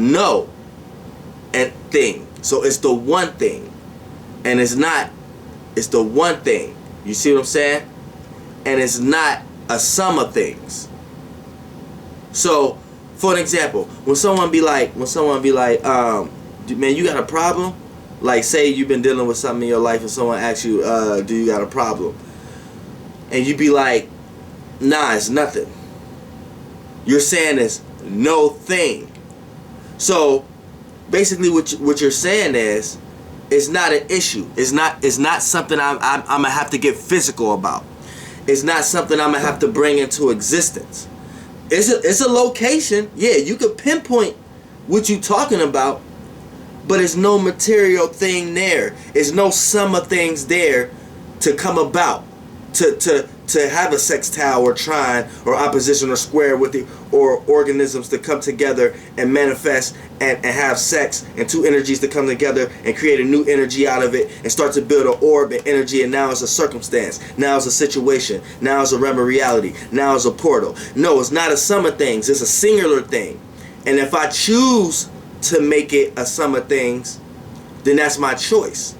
no and thing. So it's the one thing. And it's not, it's the one thing. You see what I'm saying? And it's not a sum of things. So, for an example, when someone be like, man, you got a problem? Like, say you've been dealing with something in your life and someone asks you, do you got a problem? And you be like, nah, it's nothing. You're saying it's no thing. So, basically what you're saying is, it's not an issue. It's not something I'm gonna have to get physical about. It's not something I'm gonna have to bring into existence. It's a location. Yeah, you could pinpoint what you're talking about, but it's no material thing there. It's no sum of things there to come about, to have a sextile or trine or opposition or square with it, or organisms to come together and manifest and have sex, and two energies to come together and create a new energy out of it and start to build an orb and energy, and now it's a circumstance, now it's a situation, now it's a realm of reality, now it's a portal. No, it's not a sum of things, it's a singular thing. And if I choose to make it a sum of things, then that's my choice.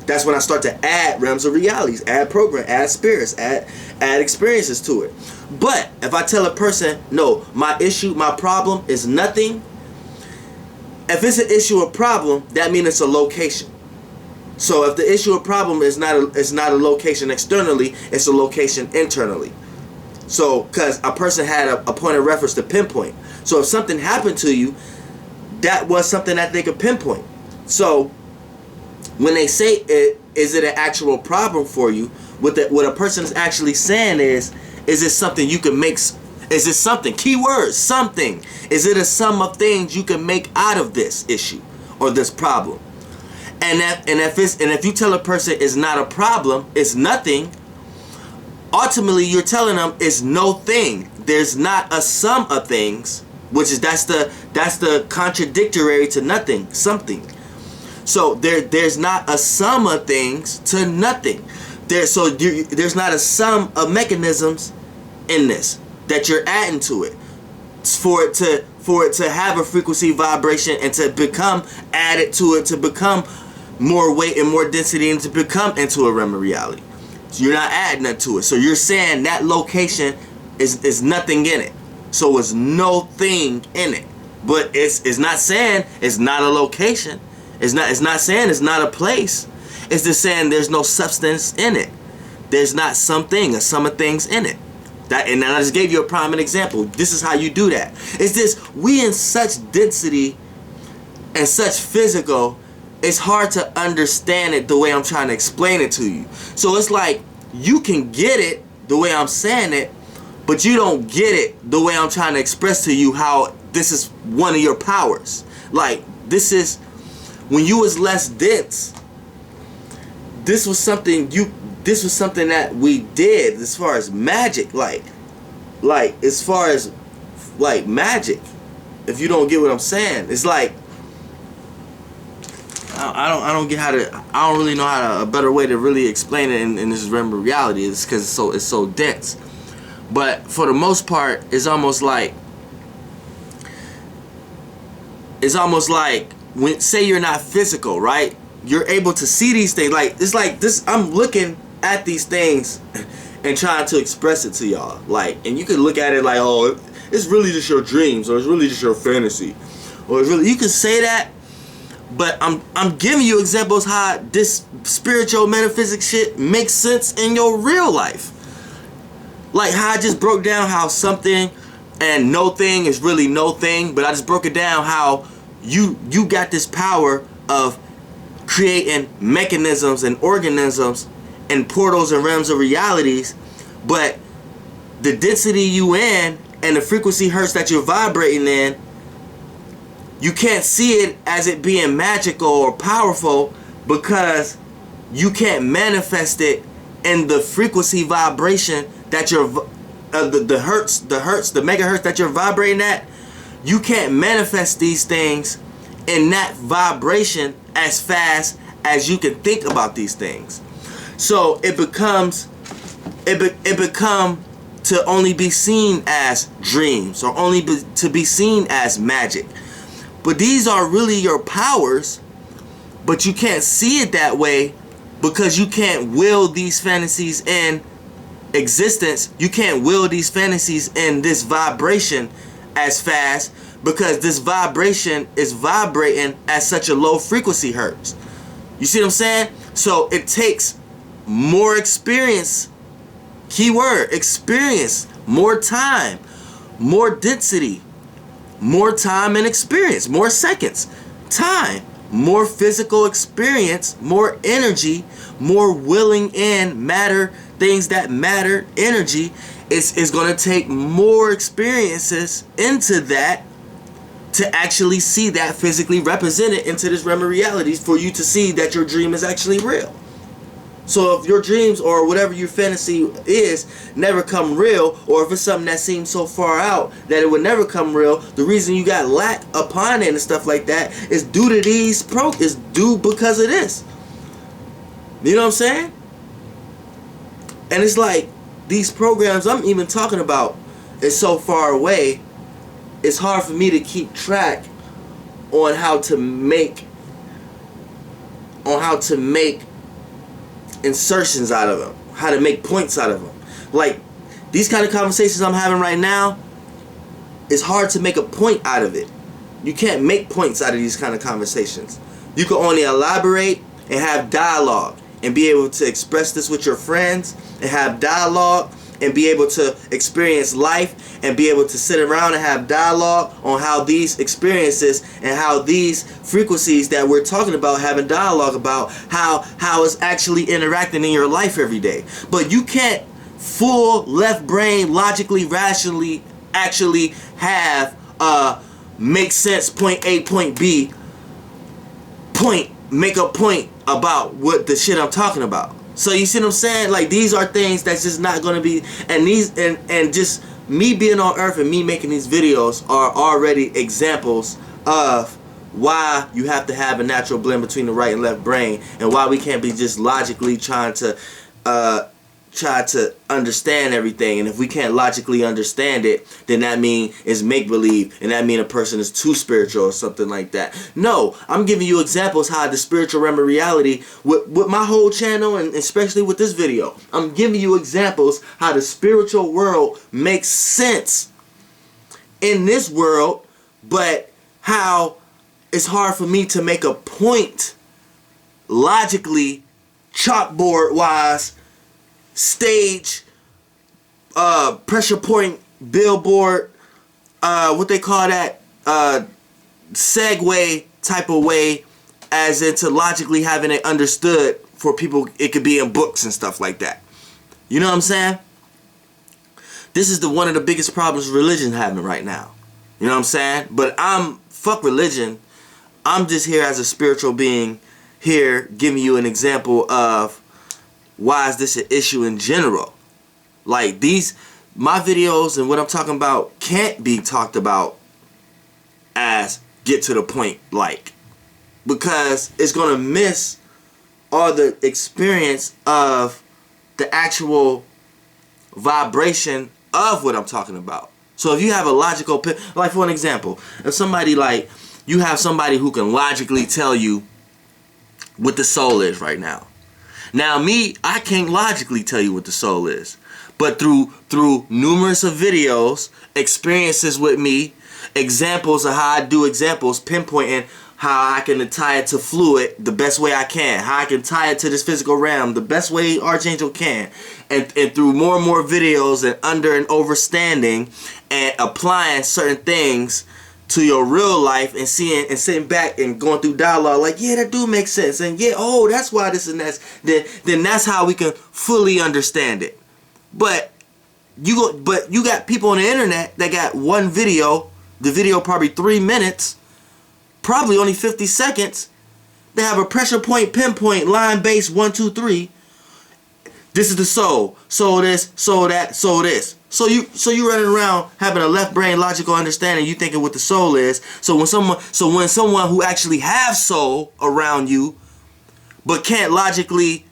That's when I start to add realms of realities, add program, add spirits, add experiences to it. But if I tell a person, no, my issue, my problem is nothing. If it's an issue or problem, that means it's a location. So if the issue or problem is not a location externally, it's a location internally. So because a person had a point of reference to pinpoint. So if something happened to you, that was something that they could pinpoint. So when they say is it an actual problem for you? What a person is actually saying is it something you can make? Is it something? Keyword, something. Is it a sum of things you can make out of this issue or this problem? And if you tell a person it's not a problem, it's nothing, ultimately you're telling them it's no thing. There's not a sum of things, which is that's the contradictory to nothing, something. So there's not a sum of things to nothing. There's not a sum of mechanisms in this that you're adding to it for it to have a frequency vibration and to become added to it, to become more weight and more density, and to become into a realm of reality. So you're not adding that to it. So you're saying that location is nothing in it. So it's no thing in it. But it's not saying it's not a location. It's not saying it's not a place. It's just saying there's no substance in it. There's not something or some of things in it. And I just gave you a prominent example. This is how you do that. It's just we in such density and such physical, it's hard to understand it the way I'm trying to explain it to you. So it's like you can get it the way I'm saying it, but you don't get it the way I'm trying to express to you how this is one of your powers. Like this is when you was less dense. This was something that we did as far as magic, like as far as like magic. If you don't get what I'm saying, it's like I don't really know a better way to really explain it in this realm of reality. It's because it's so dense. But for the most part, it's almost like when say you're not physical, right? You're able to see these things. Like it's like this. I'm looking at these things and trying to express it to y'all. Like, and you can look at it like, oh, it's really just your dreams, or it's really just your fantasy, or it's really, you can say that. But I'm giving you examples how this spiritual metaphysics shit makes sense in your real life. Like how I just broke down how something and no thing is really no thing, but I just broke it down how you got this power of creating mechanisms and organisms and portals and realms of realities, but the density you in and the frequency hertz that you're vibrating in, you can't see it as it being magical or powerful because you can't manifest it in the frequency vibration that you're the hertz, the megahertz that you're vibrating at. You can't manifest these things in that vibration as fast as you can think about these things. So it become to only be seen as dreams, or only to be seen as magic. But these are really your powers, but you can't see it that way because you can't will these fantasies in existence. You can't will these fantasies in this vibration as fast because this vibration is vibrating at such a low frequency hertz. You see what I'm saying? So it takes more experience, keyword, experience, more time, more density, more time and experience, more seconds, time, more physical experience, more energy, more willing in matter, things that matter, energy. It's going to take more experiences into that to actually see that physically represented into this realm of reality for you to see that your dream is actually real. So if your dreams or whatever your fantasy is never come real, or if it's something that seems so far out that it would never come real, the reason you got lack upon it and stuff like that is due to these is due because of this. You know what I'm saying? And it's like these programs I'm even talking about is so far away, it's hard for me to keep track on how to make insertions out of them, how to make points out of them. Like these kind of conversations I'm having right now, it's hard to make a point out of it. You can't make points out of these kind of conversations. You can only elaborate and have dialogue and be able to express this with your friends and have dialogue and be able to experience life and be able to sit around and have dialogue on how these experiences and how these frequencies that we're talking about, having dialogue about how it's actually interacting in your life every day. But you can't full left brain logically, rationally actually have make sense point A, point B, make a point about what the shit I'm talking about. So you see what I'm saying? Like these are things that's just not gonna be, and these and just me being on earth and me making these videos are already examples of why you have to have a natural blend between the right and left brain, and why we can't be just logically trying to understand everything. And if we can't logically understand it, then that means it's make-believe, and that means a person is too spiritual or something like that. No, I'm giving you examples how the spiritual realm of reality, with my whole channel and especially with this video, I'm giving you examples how the spiritual world makes sense in this world, but how it's hard for me to make a point logically, chalkboard wise, stage, pressure point, billboard, what they call that, segue type of way, as into logically having it understood for people. It could be in books and stuff like that. You know what I'm saying? This is one of the biggest problems religion having right now. You know what I'm saying? But fuck religion. I'm just here as a spiritual being, here giving you an example of why is this an issue in general. Like my videos and what I'm talking about can't be talked about as get to the point, like, because it's gonna miss all the experience of the actual vibration of what I'm talking about. So if you have a logical, like for an example, if somebody, like, you have somebody who can logically tell you what the soul is right now. Now me, I can't logically tell you what the soul is, but through numerous of videos, experiences with me, examples of how I do examples, pinpointing how I can tie it to fluid the best way I can, how I can tie it to this physical realm the best way Archangel can, and through more and more videos and under and overstanding and applying certain things to your real life and seeing and sitting back and going through dialogue like, yeah, that do make sense, and yeah, oh, that's why this and that's, then that's how we can fully understand it. But you got people on the internet that got one video, the video probably 3 minutes, probably only 50 seconds. They have a pressure point, pinpoint, line base 1, 2, 3. This is the soul. Soul this, soul that, soul this. So you running around having a left brain logical understanding, you thinking what the soul is. So when someone who actually have soul around you, but can't logically,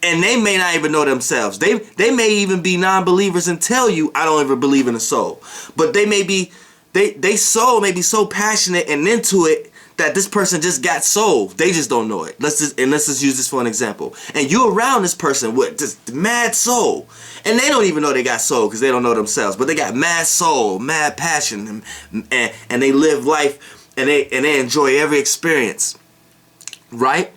and they may not even know themselves. They may even be non-believers and tell you, I don't ever believe in the soul. But they may be they soul may be so passionate and into it that this person just got soul. They just don't know it. Let's just use this for an example. And you around this person with just mad soul, and they don't even know they got soul because they don't know themselves. But they got mad soul, mad passion, and they live life and they enjoy every experience, right?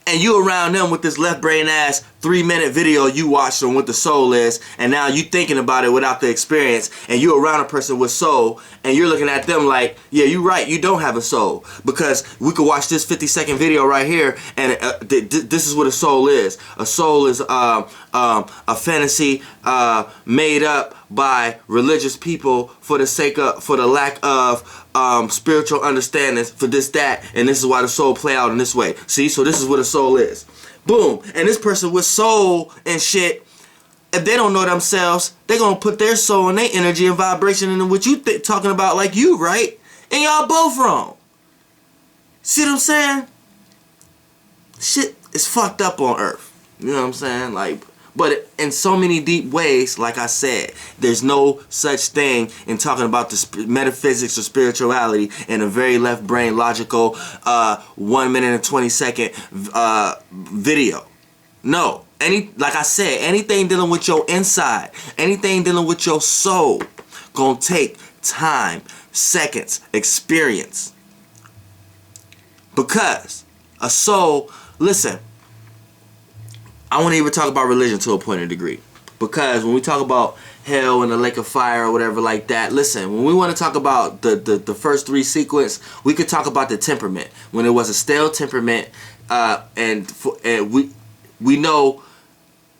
And you around them with this left brain ass 3-minute video you watched on what the soul is, and now you thinking about it without the experience, and you around a person with soul, and you're looking at them like, yeah, you're right, you don't have a soul, because we could watch this 50-second video right here, and this is what a soul is. A soul is a fantasy made up by religious people for the lack of spiritual understandings, for this, that, and this is why the soul play out in this way. See, so this is what a soul is. Boom. And this person with soul and shit, if they don't know themselves, they're going to put their soul and their energy and vibration into what you talking about like you, right? And y'all both wrong. See what I'm saying? Shit is fucked up on earth. You know what I'm saying? Like, but in so many deep ways, like I said, there's no such thing in talking about the metaphysics or spirituality in a very left brain logical 1 minute and 20-second video. No. Like I said, anything dealing with your inside, anything dealing with your soul, gonna take time, seconds, experience. Because a soul, listen, I won't even talk about religion to a point of degree. Because when we talk about hell and the lake of fire or whatever like that, listen, when we want to talk about the first 3 sequence, we could talk about the temperament. When it was a stale temperament, and we know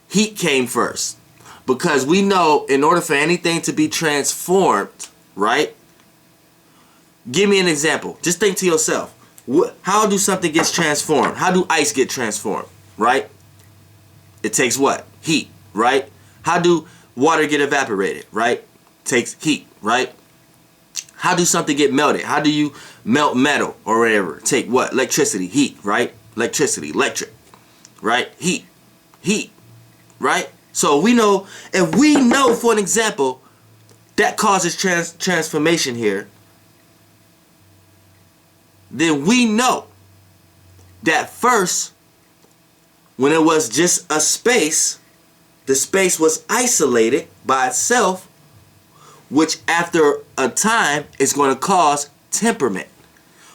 heat came first. Because we know in order for anything to be transformed, right? Give me an example. Just think to yourself. How do something get transformed? How do ice get transformed, right? It takes what? Heat, right? How do water get evaporated, right? Takes heat, right? How do something get melted? How do you melt metal or whatever? Take what? Electricity, heat, right? Electricity, electric, right? Heat, right? So we know, if we know, for an example, that causes transformation here, then we know that first, when it was just a space, the space was isolated by itself, which after a time is going to cause temperament.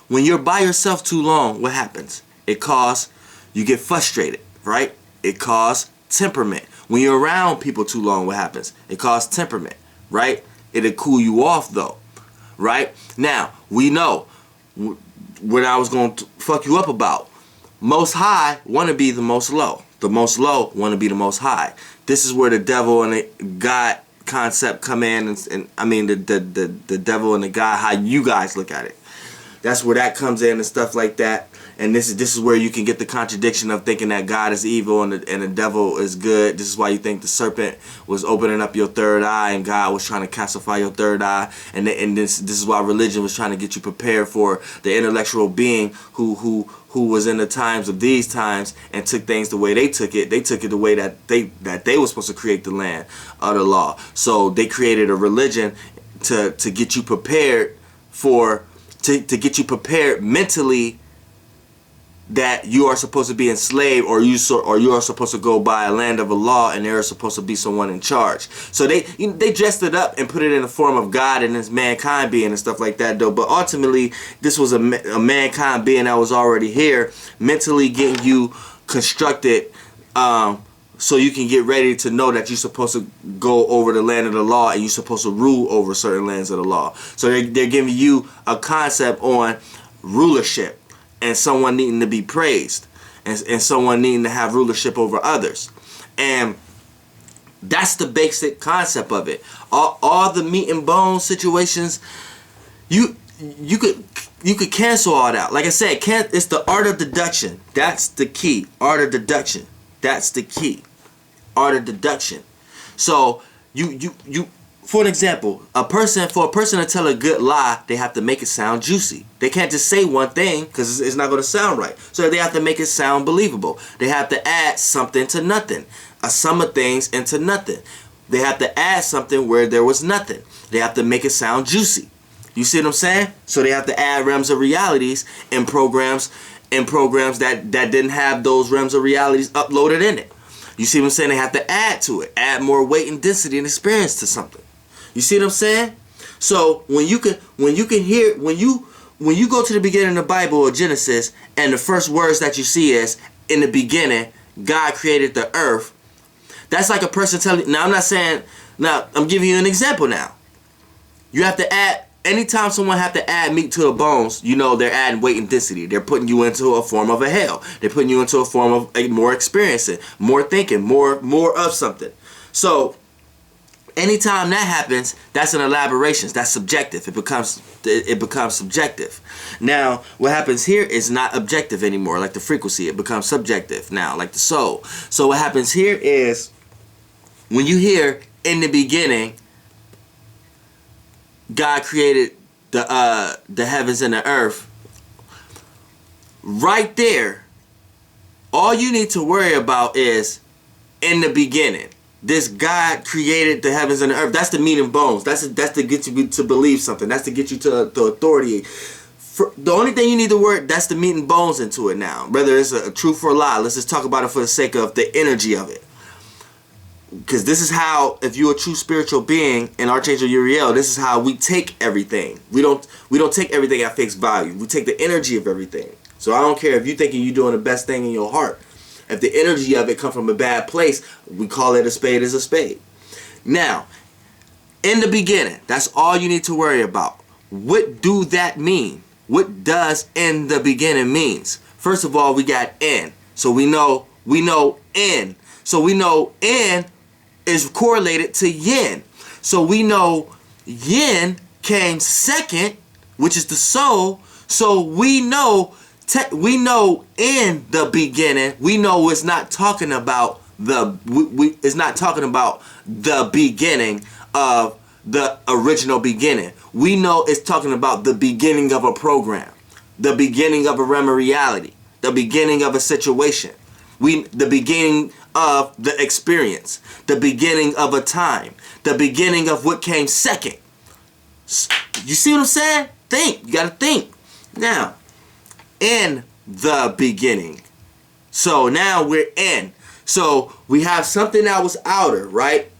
When you're by yourself too long, what happens? You get frustrated, right? It causes temperament. When you're around people too long, what happens? It causes temperament, right? It'll cool you off though, right? Now, we know what I was going to fuck you up about. Most high want to be the most low. The most low want to be the most high. This is where the devil and the God concept come in, and I mean the devil and the God, how you guys look at it. That's where that comes in and stuff like that. And this is where you can get the contradiction of thinking that God is evil and the devil is good. This is why you think the serpent was opening up your third eye and God was trying to calcify your third eye. And this is why religion was trying to get you prepared for the intellectual being who was in the times of these times and took things the way they took it. They took it the way that they were supposed to create the land of the law. So they created a religion to get you prepared to get you prepared mentally that you are supposed to be enslaved, or you are supposed to go by a land of a law, and there is supposed to be someone in charge. So they dressed it up and put it in the form of God and this mankind being and stuff like that though. But ultimately, this was a mankind being that was already here, mentally getting you constructed, so you can get ready to know that you're supposed to go over the land of the law and you're supposed to rule over certain lands of the law. So they're giving you a concept on rulership and someone needing to be praised and someone needing to have rulership over others. And that's the basic concept of it. All the meat and bone situations, you could cancel all that. Like I said, it's the art of deduction. That's the key. Art of deduction. That's the key. Art of deduction. So you for an example, for a person to tell a good lie, they have to make it sound juicy. They can't just say one thing because it's not going to sound right. So they have to make it sound believable. They have to add something to nothing. A sum of things into nothing. They have to add something where there was nothing. They have to make it sound juicy. You see what I'm saying? So they have to add realms of realities in programs that didn't have those realms of realities uploaded in it. You see what I'm saying? They have to add to it, add more weight and density and experience to something. You see what I'm saying? So when you go to the beginning of the Bible or Genesis, and the first words that you see is, in the beginning, God created the earth. That's like a person telling, now I'm not saying, now I'm giving you an example now. You have to add, anytime someone have to add meat to the bones, you know they're adding weight and density. They're putting you into a form of a hell. They're putting you into a form of more experiencing, more thinking, more of something. So anytime that happens, that's an elaboration. That's subjective. It becomes subjective. Now, what happens here is not objective anymore, like the frequency. It becomes subjective now, like the soul. So what happens here is, when you hear in the beginning, God created the heavens and the earth, right there, all you need to worry about is in the beginning. This God created the heavens and the earth. That's the meat and bones. That's to get you to believe something. That's to get you to the authority. The only thing you need to work, that's the meat and bones into it now. Whether it's a truth or a lie, let's just talk about it for the sake of the energy of it. Because this is how, if you're a true spiritual being in Archangel Uriel, this is how we take everything. We don't take everything at face value. We take the energy of everything. So I don't care if you're thinking you're doing the best thing in your heart. If the energy of it comes from a bad place, we call it a spade is a spade. Now, in the beginning, that's all you need to worry about. What do that mean? What does in the beginning means? First of all, we got in. So we know in. So we know in is correlated to yin. So we know yin came second, which is the soul. So we know in the beginning, we know it's not talking about it's not talking about the beginning of the original beginning. We know it's talking about the beginning of a program, the beginning of a realm of reality, the beginning of a situation, the beginning of the experience, the beginning of a time, the beginning of what came second. You see what I'm saying? Think. You gotta think. Now, in the beginning. So now we're in. So we have something that was outer, right?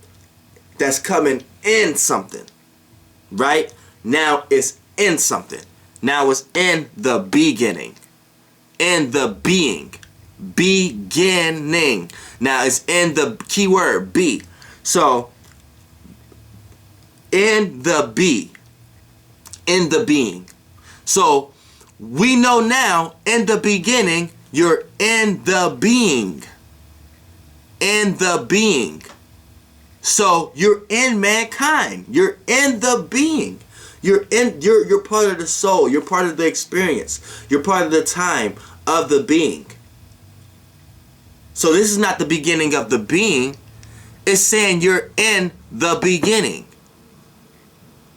That's coming in something, right? Now it's in something. Now it's in the beginning. In the being. Beginning. Now it's in the keyword be. So in the be. In the being. So we know now, in the beginning, you're in the being. In the being. So you're in mankind. You're in the being. You're part of the soul. You're part of the experience. You're part of the time of the being. So this is not the beginning of the being. It's saying you're in the beginning.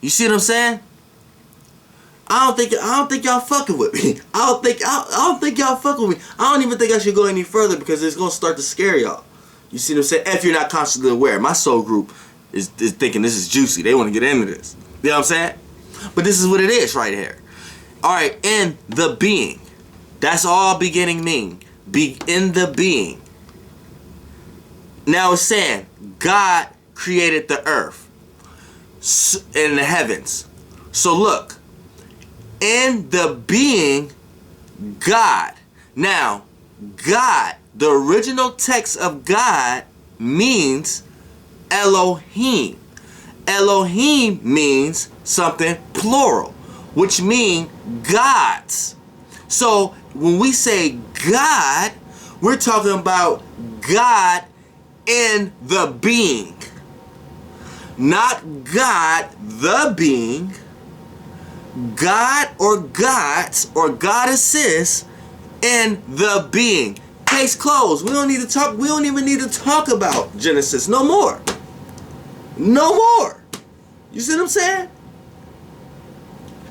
You see what I'm saying? I don't think y'all fucking with me. I don't think y'all fucking with me. I don't even think I should go any further because it's gonna start to scare y'all. You see what I'm saying? If you're not consciously aware, my soul group is thinking this is juicy. They want to get into this. You know what I'm saying? But this is what it is right here. All right, in the being. That's all beginning mean. Be in the being. Now it's saying God created the earth and the heavens. So look. In the being, God. Now, God, the original text of God means Elohim. Elohim means something plural, which means gods. So when we say God, we're talking about God in the being. Not God the being. God or gods or goddesses in the being. Case closed. We don't even need to talk about Genesis no more. No more. You see what I'm saying?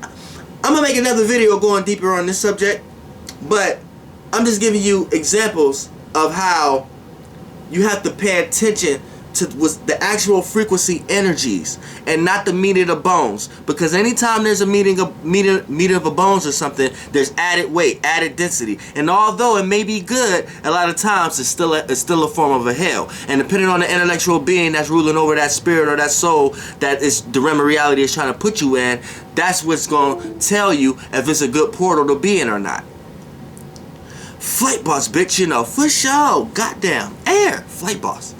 I'm gonna make another video going deeper on this subject, but I'm just giving you examples of how you have to pay attention was the actual frequency energies and not the meat of the bones. Because anytime there's a meat of a bones or something, there's added weight, added density. And although it may be good, a lot of times it's still a form of a hell. And depending on the intellectual being that's ruling over that spirit or that soul that is the realm of reality is trying to put you in, that's what's going to tell you if it's a good portal to be in or not. Flight boss, bitch, you know, for sure. Goddamn. Air. Flight boss.